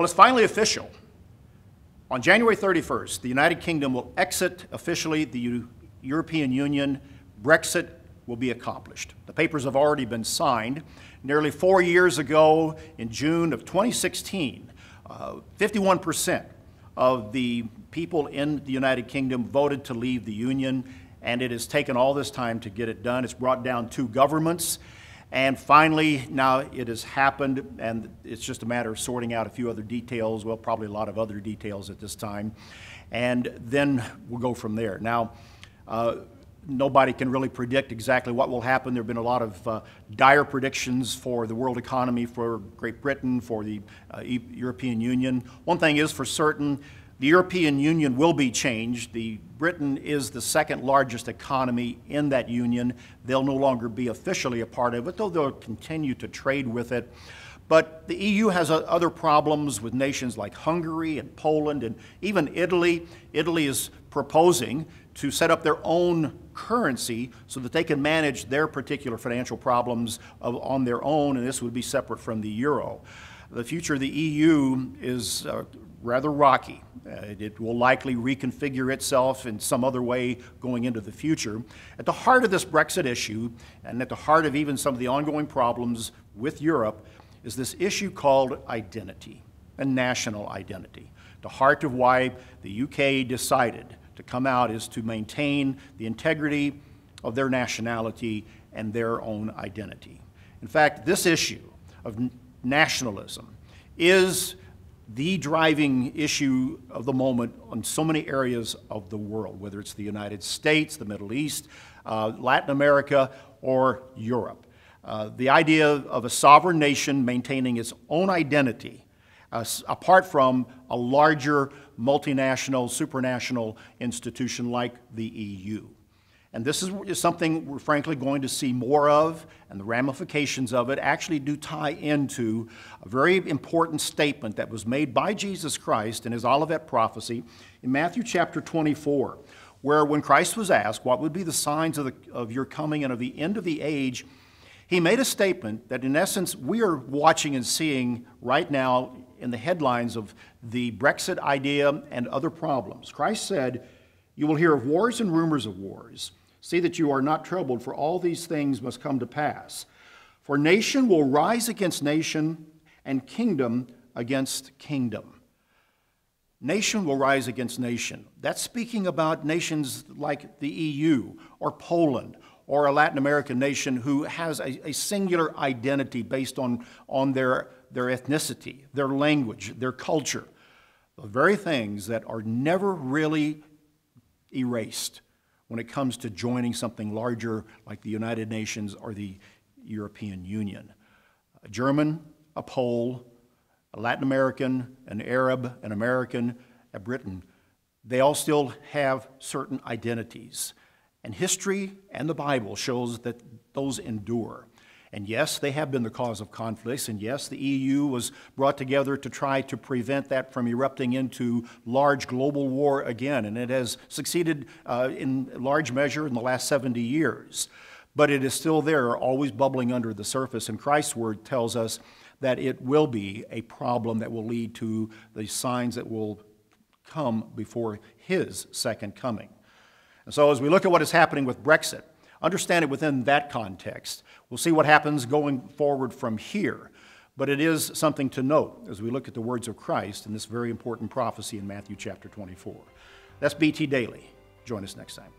Well, it's finally official. On January 31st, the United Kingdom will exit officially the European Union. Brexit will be accomplished. The papers have already been signed. Nearly 4 years ago, in June of 2016, 51% of the people in the United Kingdom voted to leave the Union, and it has taken all this time to get it done. It's brought down 2 governments, and finally, now it has happened, and it's just a matter of sorting out a few other details, well, probably a lot of other details at this time, and then we'll go from there. Now, nobody can really predict exactly what will happen. There have been a lot of dire predictions for the world economy, for Great Britain, for the European Union. One thing is for certain, the European Union will be changed. Britain is the second largest economy in that union. They'll no longer be officially a part of it, though they'll continue to trade with it. But the EU has other problems with nations like Hungary and Poland and even Italy. Italy is proposing to set up their own currency so that they can manage their particular financial problems on their own, and this would be separate from the euro. The future of the EU is rather rocky. It will likely reconfigure itself in some other way going into the future. At the heart of this Brexit issue, and at the heart of even some of the ongoing problems with Europe, is this issue called identity and national identity. The heart of why the UK decided to come out is to maintain the integrity of their nationality and their own identity. In fact, this issue of nationalism is the driving issue of the moment in so many areas of the world, whether it's the United States, the Middle East, Latin America, or Europe. The idea of a sovereign nation maintaining its own identity apart from a larger multinational, supranational institution like the EU. And this is something we're frankly going to see more of, and the ramifications of it actually do tie into a very important statement that was made by Jesus Christ in his Olivet prophecy in Matthew chapter 24, where when Christ was asked what would be the signs of your coming and of the end of the age, he made a statement that in essence we are watching and seeing right now in the headlines of the Brexit idea and other problems. Christ said, "You will hear of wars and rumors of wars. See that you are not troubled, for all these things must come to pass. For nation will rise against nation, and kingdom against kingdom." Nation will rise against nation. That's speaking about nations like the EU or Poland or a Latin American nation who has a singular identity based on their ethnicity, their language, their culture. The very things that are never really erased when it comes to joining something larger like the United Nations or the European Union. A German, a Pole, a Latin American, an Arab, an American, a Briton, they all still have certain identities. And history and the Bible shows that those endure. And yes, they have been the cause of conflicts, and yes, the EU was brought together to try to prevent that from erupting into large global war again, and it has succeeded in large measure in the last 70 years. But it is still there, always bubbling under the surface, and Christ's word tells us that it will be a problem that will lead to the signs that will come before his second coming. And so as we look at what is happening with Brexit, understand it within that context. We'll see what happens going forward from here. But it is something to note as we look at the words of Christ in this very important prophecy in Matthew chapter 24. That's BT Daily. Join us next time.